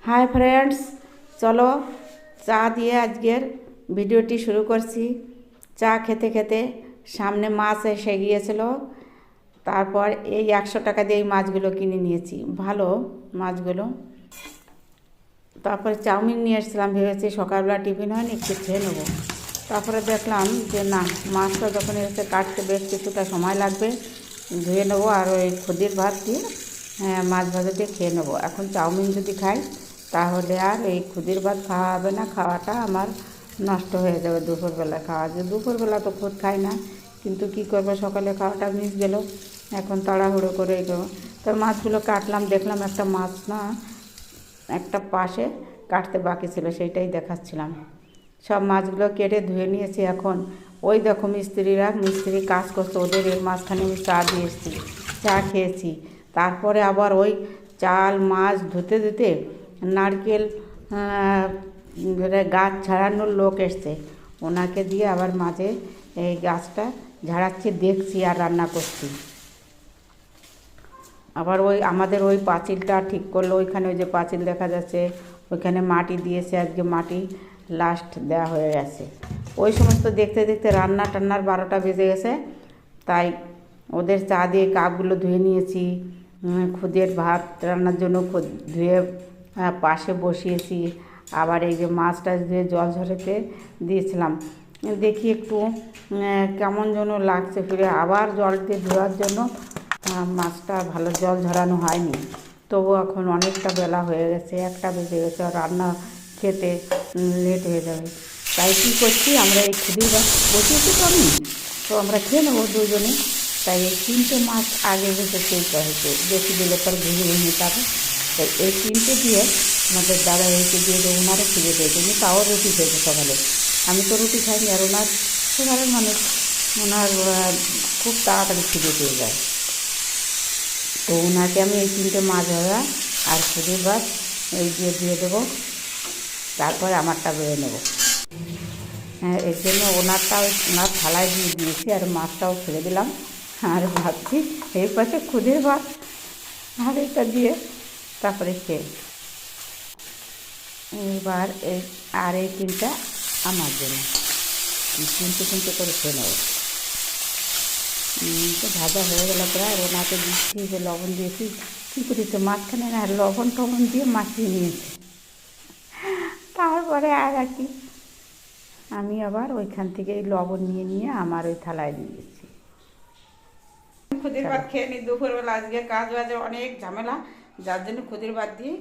Hi friends, চলো চা দিয়ে আজকের ভিডিওটি শুরু করছি। চা খেতে খেতে সামনে মাছ এসে গিয়েছিল। তারপর এই 100 টাকা দিয়ে এই মাছগুলো কিনে নিয়েছি, ভালো মাছগুলো। তারপরে চাউমিন নিয়ে এসেছিলাম, ভেবেছি সকালবেলা টিফিন হয়নি, একটু খেয়ে নেবো। তারপরে দেখলাম যে না, মাছটা যখন এসে কাটতে বেশ কিছুটা সময় লাগবে, ধুয়ে নেবো আর ওই খুদির ভাত দিয়ে মাছ ভাজা দিয়ে খেয়ে নেবো। এখন চাউমিন যদি খাই তাহলে আর এই খুদির ভাত খাওয়া হবে না, খাওয়াটা আমার নষ্ট হয়ে যাবে। দুপুরবেলা খাওয়া, যে দুপুরবেলা তো খুদ খাই না, কিন্তু কী করবো, সকালে খাওয়াটা মিস গেল। এখন তাড়াহুড়ো করে এগোবো। তো মাছগুলো কাটলাম, দেখলাম একটা মাছ না একটা পাশে কাটতে বাকি ছিল, সেইটাই দেখাচ্ছিলাম। সব মাছগুলো কেটে ধুয়ে নিয়েছি। এখন ওই দেখো মিস্ত্রি কাজ করছে, ওদের এর মাঝখানে আমি চা দিয়ে এসেছি, চা খেয়েছি। তারপরে আবার ওই চাল মাছ ধুতে ধুতে নারকেল গাছ ঝাড়ানোর লোক এসছে, ওনাকে দিয়ে আবার মাঝে এই গাছটা ঝাড়াচ্ছি, দেখছি আর রান্না করছি। আবার ওই আমাদের ওই পাঁচিলটা ঠিক করলো, ওইখানে ওই যে পাঁচিল দেখা যাচ্ছে, ওইখানে মাটি দিয়েছে, আজকে মাটি লাস্ট দেওয়া হয়ে গেছে। ওই সমস্ত দেখতে দেখতে রান্না টান্নার 12টা বেজে গেছে। তাই ওদের চা দিয়ে কাপগুলো ধুয়ে নিয়েছি। খুদের ভাত রান্নার জন্য ধুয়ে পাশে বসিয়েছি। আবার এই যে মাছ টাছ ধুয়ে জল ঝরাতে দিয়েছিলাম। দেখি একটু কেমন যেন লাগছে, ফিরে আবার জল দিয়ে ধোয়ার জন্য মাছটা ভালো জল ঝরানো হয়নি। তবু এখন অনেকটা বেলা হয়ে গেছে, 1টা বেজে গেছে, আর রান্না খেতে লেট হয়ে যাবে। তাই কী করছি, আমরা এই খুদির ভাত বসিয়েছি তো আমি, তো আমরা খেয়ে নেবো দুজনে। তাই এই 3টে মাছ আগে গেছে, সেইটা হয়েছে বেশি দিলে পর ভেঙে ভেঙে যাবে। তাই এই 3টে দিয়ে আমাদের দাদা হয়েছে দিয়ে দেবো, ওনারও খিদে পেয়েছে, কিন্তু তাও রুটি খেয়েছে সকালে। আমি তো রুটি খাইনি, আর ওনার সেখানের মানুষ, ওনার খুব তাড়াতাড়ি খিদে পেয়ে যায়। তো ওনাকে আমি এই 3টে মাছ ভাজা আর খুদের ভাত এই দিয়ে দেবো, তারপরে আমারটা বেড়ে নেবো। এর জন্য ওনারটাও ওনার থালায় দিয়ে দিয়েছি, আর মাছটাও ছেড়ে দিলাম। আর ভাবছি এই পাশে খুদের ভাত আর এটা দিয়ে তারপরে খেয়ে এবার এই 3টা আমার জন্য 3টে করে খেয়ে নেবো। তো ভাজা হয়ে গেল প্রায়, আর ওনাকে দিচ্ছি যে লবণ দিয়েছি, কী করেছে মাঝখানে না লবণ টবণ দিয়ে মাখিয়ে নিয়েছে। তারপরে আর কি আমি আবার ওইখান থেকে এই লবণ নিয়ে আমার ওই থালায় দিয়েছি। খুদের ভাত খেয়ে নি দুপুরবেলা, আজকে কাজ বাজে অনেক ঝামেলা, যার জন্য খুদের ভাত দিয়ে